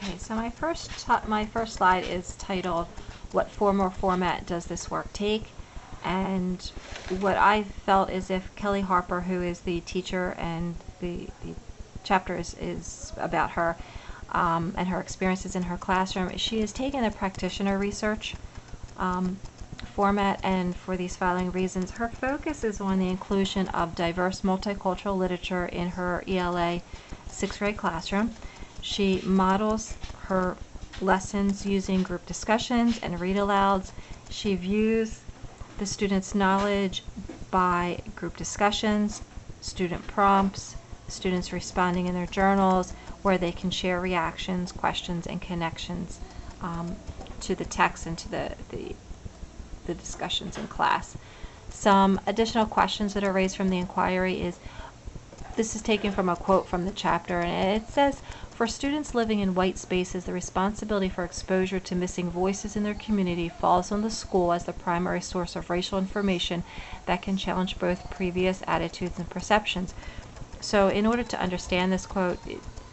Okay, so my first slide is titled, "What form or format does this work take?" And what I felt is if Kelly Harper, who is the teacher, and the chapter is about her and her experiences in her classroom, she has taken a practitioner research format, and for these following reasons. Her focus is on the inclusion of diverse multicultural literature in her ELA 6th grade classroom. She models her lessons using group discussions and read-alouds. She views the students' knowledge by group discussions, student prompts, students responding in their journals, where they can share reactions, questions, and connections to the text and to the discussions in class. Some additional questions that are raised from the inquiry is, this is taken from a quote from the chapter, and it says, "For students living in white spaces, the responsibility for exposure to missing voices in their community falls on the school as the primary source of racial information that can challenge both previous attitudes and perceptions." So in order to understand this quote,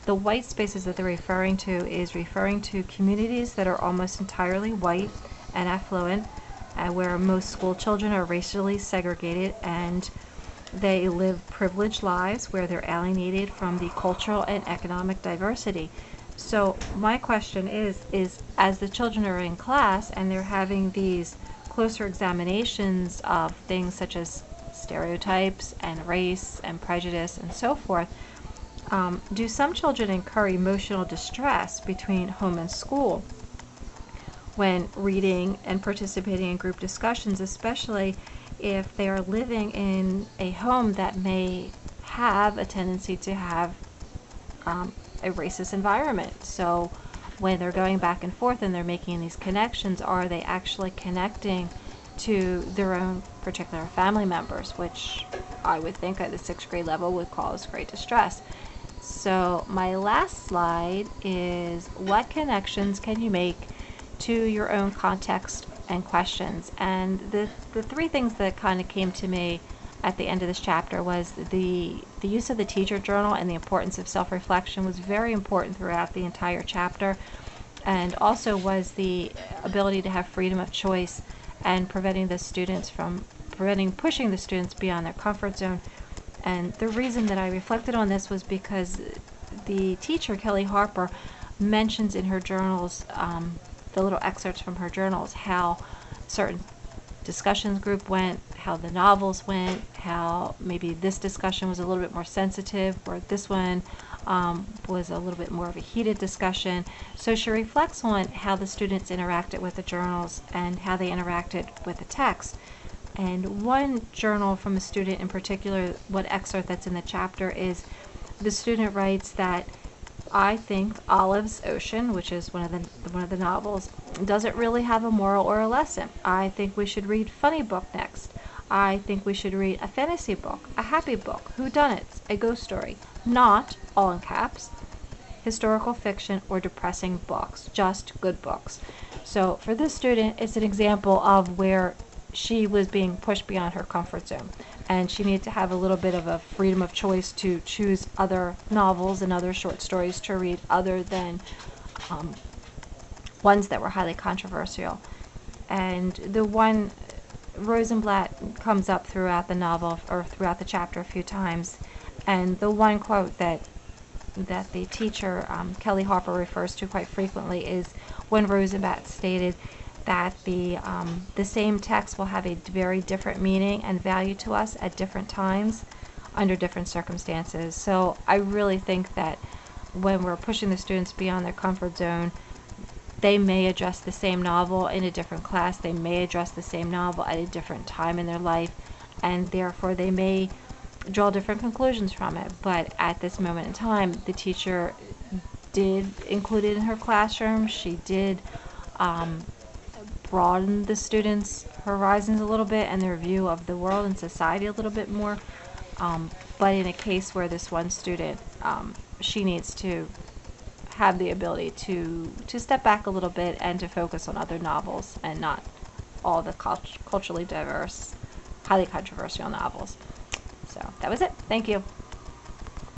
the white spaces that they're referring to is referring to communities that are almost entirely white and affluent, where most school children are racially segregated, and they live privileged lives where they're alienated from the cultural and economic diversity. So my question is as the children are in class and they're having these closer examinations of things such as stereotypes and race and prejudice and so forth, do some children incur emotional distress between home and school when reading and participating in group discussions, especially if they are living in a home that may have a tendency to have a racist environment? So when they're going back and forth and they're making these connections, are they actually connecting to their own particular family members, which I would think at the 6th grade level would cause great distress? So my last slide is, what connections can you make to your own context and questions? And the three things that kind of came to me at the end of this chapter was the use of the teacher journal, and the importance of self-reflection was very important throughout the entire chapter, and also was the ability to have freedom of choice and pushing the students beyond their comfort zone. And the reason that I reflected on this was because the teacher, Kelly Harper, mentions in her journals, the little excerpts from her journals, how certain discussions group went, how the novels went, how maybe this discussion was a little bit more sensitive, or this one was a little bit more of a heated discussion. So she reflects on how the students interacted with the journals and how they interacted with the text. And one journal from a student in particular, one excerpt that's in the chapter, is the student writes that, "I think Olive's Ocean," which is one of the novels, "doesn't really have a moral or a lesson. I think we should read funny book next. I think we should read a fantasy book, a happy book, whodunits, a ghost story, not," all in caps, "historical fiction or depressing books, just good books." So for this student, it's an example of where she was being pushed beyond her comfort zone, and she needed to have a little bit of a freedom of choice to choose other novels and other short stories to read other than ones that were highly controversial. And the one, Rosenblatt comes up throughout the novel, or throughout the chapter, a few times, and the one quote that the teacher, Kelly Harper, refers to quite frequently is when Rosenblatt stated that the same text will have a very different meaning and value to us at different times under different circumstances. So I really think that when we're pushing the students beyond their comfort zone, they may address the same novel in a different class, they may address the same novel at a different time in their life, and therefore they may draw different conclusions from it. But at this moment in time, the teacher did include it in her classroom. She did broaden the students' horizons a little bit and their view of the world and society a little bit more. But in a case where this one student, she needs to have the ability to step back a little bit and to focus on other novels and not all the culturally diverse, highly controversial novels. So that was it. Thank you.